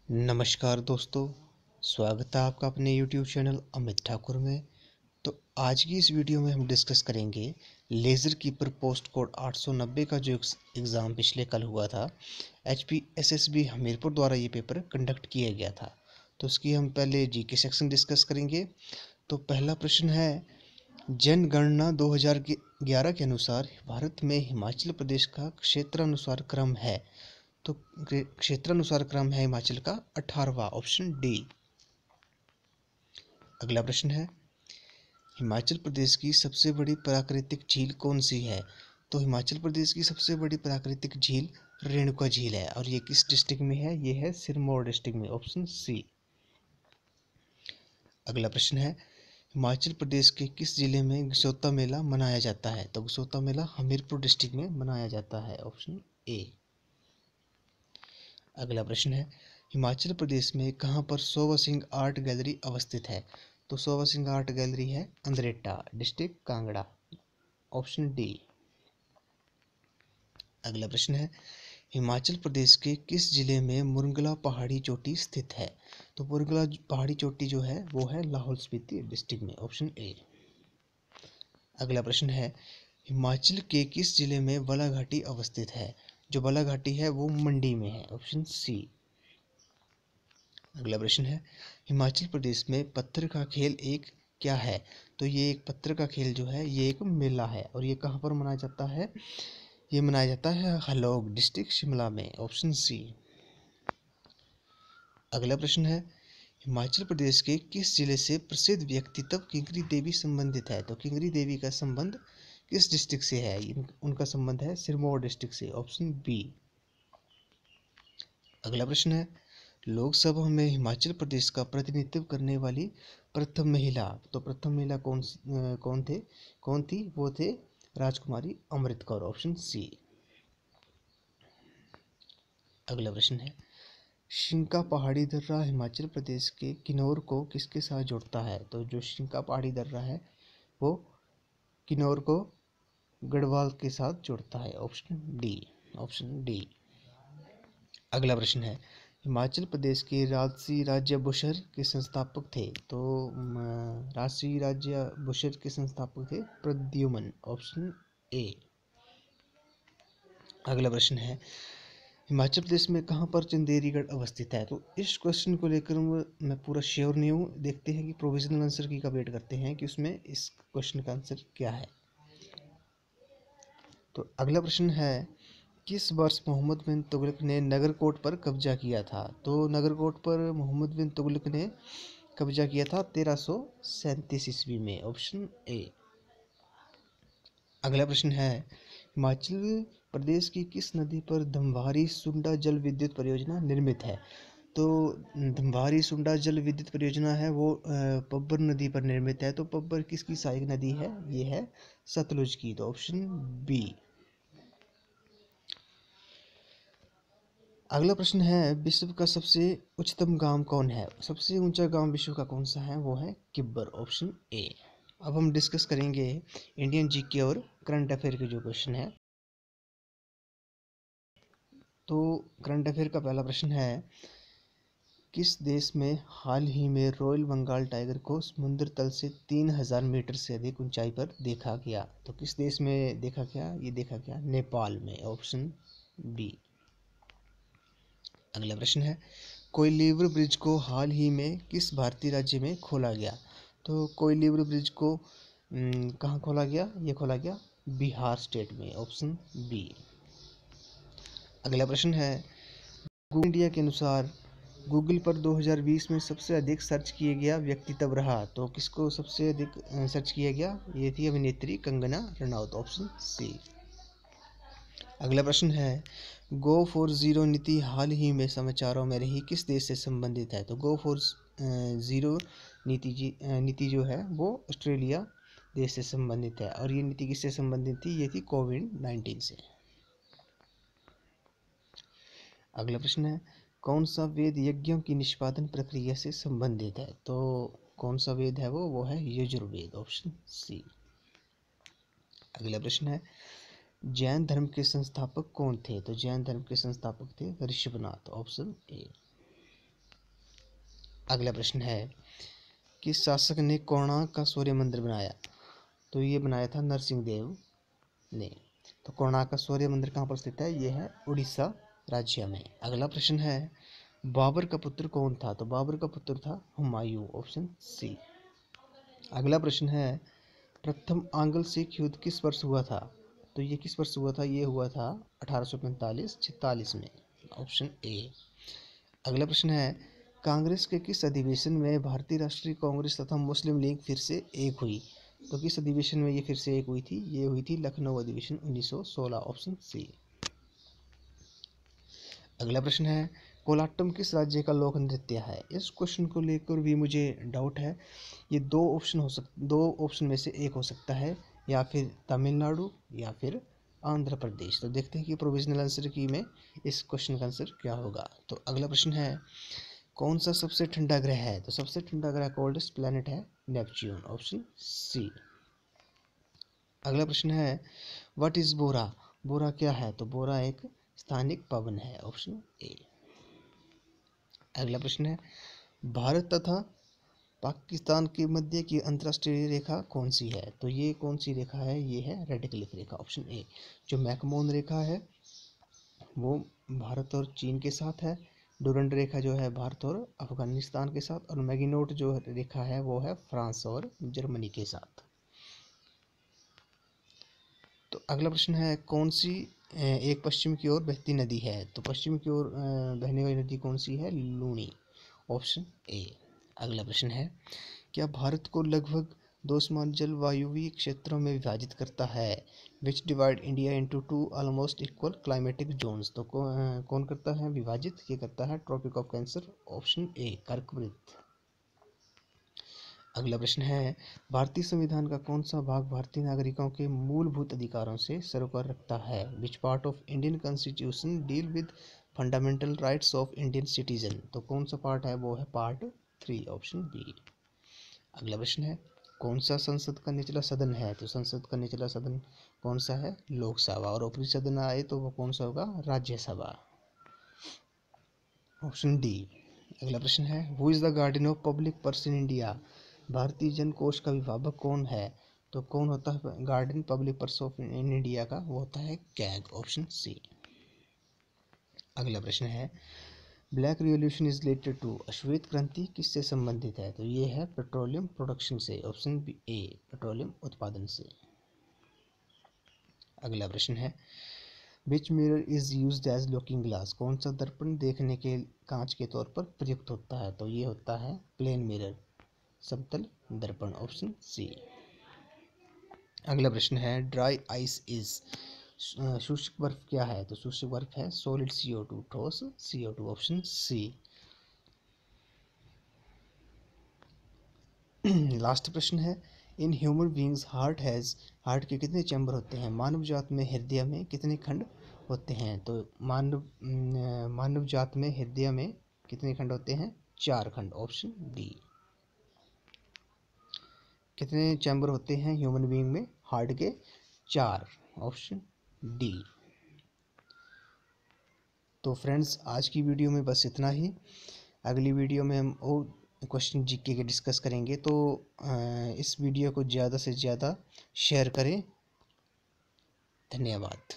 नमस्कार दोस्तों, स्वागत है आपका अपने YouTube चैनल अमित ठाकुर में। तो आज की इस वीडियो में हम डिस्कस करेंगे लेज़र कीपर पोस्ट कोड 890 का जो एग्ज़ाम पिछले कल हुआ था। HPSSB हमीरपुर द्वारा ये पेपर कंडक्ट किया गया था। तो उसकी हम पहले जीके सेक्शन डिस्कस करेंगे। तो पहला प्रश्न है, जनगणना 2011 के अनुसार भारत में हिमाचल प्रदेश का क्षेत्रानुसार क्रम है। तो क्षेत्रानुसार क्रम है हिमाचल का 18वां, ऑप्शन डी। अगला प्रश्न है, हिमाचल प्रदेश की सबसे बड़ी प्राकृतिक झील कौन सी है? तो हिमाचल प्रदेश की सबसे बड़ी प्राकृतिक झील रेणुका झील है और ये किस डिस्ट्रिक्ट में है? ये है सिरमौर डिस्ट्रिक्ट में, ऑप्शन सी। अगला प्रश्न है, हिमाचल प्रदेश के किस जिले में गसोता मेला मनाया जाता है? तो गसोता मेला हमीरपुर डिस्ट्रिक्ट में मनाया जाता है, ऑप्शन ए। अगला प्रश्न है, हिमाचल प्रदेश में कहाँ पर सोवा सिंह आर्ट गैलरी अवस्थित है? तो सोवा सिंह आर्ट गैलरी है Andretta district Kangra, option D. अगला प्रश्न है, हिमाचल प्रदेश के किस जिले में मुरंगला पहाड़ी चोटी स्थित है? तो मुरंगला पहाड़ी चोटी जो है वो है लाहौल स्पीति डिस्ट्रिक्ट में, ऑप्शन ए। अगला प्रश्न है, हिमाचल के किस जिले में बला घाटी अवस्थित है? जो बला घाटी है वो मंडी में है, ऑप्शन सी। अगला प्रश्न है, हिमाचल प्रदेश में पत्थर का खेल एक क्या है? तो ये एक पत्थर का खेल जो है ये एक मेला है और ये कहाँ पर मनाया जाता है? ये मनाया जाता है हलोग डिस्ट्रिक्ट शिमला में, ऑप्शन सी। अगला प्रश्न है, हिमाचल प्रदेश के किस जिले से प्रसिद्ध व्यक्तित्व किंकरी देवी संबंधित है? तो किंकरी देवी का संबंध किस डिस्ट्रिक्ट से है? उनका संबंध है सिरमौर डिस्ट्रिक्ट से, ऑप्शन बी। अगला प्रश्न है, लोकसभा में हिमाचल प्रदेश का प्रतिनिधित्व करने वाली प्रथम महिला, तो प्रथम महिला कौन थी? वो थे राजकुमारी अमृत कौर, ऑप्शन सी। अगला प्रश्न है, शिंका पहाड़ी दर्रा हिमाचल प्रदेश के किन्नौर को किसके साथ जोड़ता है? तो जो शिंका पहाड़ी दर्रा है वो किन्नौर को गढ़वाल के साथ जोड़ता है, ऑप्शन डी, ऑप्शन डी। अगला प्रश्न है, हिमाचल प्रदेश के राजसी राज्य बुशर के संस्थापक थे? तो राजसी राज्य बुशर के संस्थापक थे प्रद्युमन, ऑप्शन ए। अगला प्रश्न है, हिमाचल प्रदेश में कहाँ पर चंदेरीगढ़ अवस्थित है? तो इस क्वेश्चन को लेकर मैं पूरा श्योर नहीं हूँ। देखते हैं कि प्रोविजनल आंसर की का वेट करते हैं कि उसमें इस क्वेश्चन का आंसर क्या है। तो अगला प्रश्न है, किस वर्ष मोहम्मद बिन तुगलक ने नगरकोट पर कब्जा किया था? तो नगरकोट पर मोहम्मद बिन तुगलक ने कब्जा किया था 1337 ईस्वी में, ऑप्शन ए। अगला प्रश्न है, हिमाचल प्रदेश की किस नदी पर धमवारी सुंडा जल विद्युत परियोजना निर्मित है? तो धमवारी सुंडा जल विद्युत परियोजना है वो पब्बर नदी पर निर्मित है। तो पब्बर किसकी सहायक नदी है? ये है सतलुज की, तो ऑप्शन बी। अगला प्रश्न है, विश्व का सबसे उच्चतम गांव कौन है? सबसे ऊंचा गांव विश्व का कौन सा है? वो है किब्बर, ऑप्शन ए। अब हम डिस्कस करेंगे इंडियन जीके और करंट अफेयर के जो क्वेश्चन है। तो करंट अफेयर का पहला प्रश्न है, किस देश में हाल ही में रॉयल बंगाल टाइगर को समुद्र तल से 3000 मीटर से अधिक ऊंचाई पर देखा गया? तो किस देश में देखा गया? ये देखा गया नेपाल में, ऑप्शन बी। अगला प्रश्न है, कोइलीवर ब्रिज को हाल ही में किस भारतीय राज्य में खोला गया? तो कोइलीवर ब्रिज को कहाँ खोला गया? ये खोला गया बिहार स्टेट में, ऑप्शन बी। अगला प्रश्न है, गूगल इंडिया के अनुसार गूगल पर 2020 में सबसे अधिक सर्च किया गया व्यक्ति तब रहा? तो किसको सबसे अधिक सर्च किया गया? ये थी अभिनेत्री कंगना रनौत, ऑप्शन सी। अगला प्रश्न है, गो फॉर जीरो नीति हाल ही में समाचारों में रही किस देश से संबंधित है? तो गो फॉर जीरो नीति जो है वो ऑस्ट्रेलिया देश से संबंधित है और ये नीति किससे संबंधित थी? ये थी कोविड-19 से। अगला प्रश्न है, कौन सा वेद यज्ञों की निष्पादन प्रक्रिया से संबंधित है? तो कौन सा वेद है वो है यजुर्वेद, ऑप्शन सी। अगला प्रश्न है, जैन धर्म के संस्थापक कौन थे? तो जैन धर्म के संस्थापक थे ऋषभनाथ, ऑप्शन ए। अगला प्रश्न है, किस शासक ने कोणार्क का सूर्य मंदिर बनाया? तो ये बनाया था नरसिंह देव ने। तो कोणार्क का सूर्य मंदिर कहाँ पर स्थित है? ये है उड़ीसा राज्य में। अगला प्रश्न है, बाबर का पुत्र कौन था? तो बाबर का पुत्र था हुमायूं, ऑप्शन सी। अगला प्रश्न है, प्रथम आंग्ल सिख युद्ध किस वर्ष हुआ था? तो ये किस वर्ष हुआ था? ये हुआ था 1845-46 में, ऑप्शन ए। अगला प्रश्न है, कांग्रेस के किस अधिवेशन में भारतीय राष्ट्रीय कांग्रेस तथा मुस्लिम लीग फिर से एक हुई? तो किस अधिवेशन में ये फिर से एक हुई थी? ये हुई थी लखनऊ अधिवेशन 1916, ऑप्शन सी। अगला प्रश्न है, कोलाटम किस राज्य का लोक नृत्य है? इस क्वेश्चन को लेकर भी मुझे डाउट है। ये दो ऑप्शन में से एक हो सकता है, या फिर तमिलनाडु या फिर आंध्र प्रदेश। तो देखते हैं कि प्रोविजनल आंसर की में इस क्वेश्चन का आंसर क्या होगा। तो अगला प्रश्न है, कौन सा सबसे ठंडा ग्रह है? तो सबसे ठंडा ग्रह कोल्डेस्ट प्लैनेट है नेपच्यून, ऑप्शन सी। अगला प्रश्न है, व्हाट इज बोरा? बोरा क्या है? तो बोरा एक स्थानिक पवन है, ऑप्शन ए। अगला प्रश्न है, भारत तथा पाकिस्तान के मध्य की अंतर्राष्ट्रीय रेखा कौन सी है? तो ये कौन सी रेखा है? ये है red Cliff Rekha, option A. जो मैकमोहन रेखा है वो भारत और चीन के साथ है। डूरंड रेखा जो है भारत और अफगानिस्तान के साथ, और मैगिनोट जो रेखा है वो है फ्रांस और जर्मनी के साथ। तो अगला प्रश्न है, कौन सी एक पश्चिम की ओर बहती नदी है? तो पश्चिम की ओर बहने वाली नदी कौन सी है? Luni, option A. अगला प्रश्न है, क्या भारत को लगभग दो समान जलवायुवीय क्षेत्रों में विभाजित करता है? Which divide India into two almost equal climatic zones. तो कौन करता है विभाजित? ये करता है tropic of cancer, option A कर्कवृत्त। अगला प्रश्न है, भारतीय संविधान का कौन सा भाग भारतीय नागरिकों के मूलभूत अधिकारों से सरोकार रखता है? Which part of Indian constitution deal with fundamental rights of Indian citizen. तो कौन सा पार्ट है? वो है पार्ट 3, ऑप्शन बी। अगला प्रश्न है, कौन सा संसद का निचला सदन है? तो संसद का निचला सदन कौन सा है? लोकसभा। और ऊपरी सदन आए तो वो कौन सा होगा? Rajya Sabha, option D. अगला प्रश्न है, who is the guardian of public purse in India? भारतीय जन कोष का विभावक कौन है? तो कौन होता है guardian public purse of in India का? वो होता है कैग, ऑप्शन सी। अगला प्रश्न है, black revolution is related to? श्वेत क्रांति किससे संबंधित है? तो ये है पेट्रोलियम प्रोडक्शन से, ऑप्शन बी ए, पेट्रोलियम उत्पादन से। अगला प्रश्न है, which mirror is used as looking glass? कौन सा दर्पण देखने के कांच के तौर पर प्रयुक्त होता है? तो ये होता है प्लेन मिरर, समतल दर्पण, ऑप्शन सी। अगला प्रश्न है, ड्राई आइस इज? शुष्क बर्फ क्या है? तो शुष्क बर्फ है सॉलिड CO2, ठोस CO2, ऑप्शन सी। लास्ट प्रश्न है, इन ह्यूमन बींग्स हार्ट के कितने चैम्बर होते हैं? मानव जात में हृदय में कितने खंड होते हैं? तो मानव जात में हृदय में कितने खंड होते हैं? 4 खंड, ऑप्शन डी। कितने चैम्बर होते हैं ह्यूमन बीइंग में? हार्ट के 4, ऑप्शन डी। तो फ्रेंड्स, आज की वीडियो में बस इतना ही। अगली वीडियो में हम और क्वेश्चन जीके के डिस्कस करेंगे। तो इस वीडियो को ज़्यादा से ज़्यादा शेयर करें। धन्यवाद।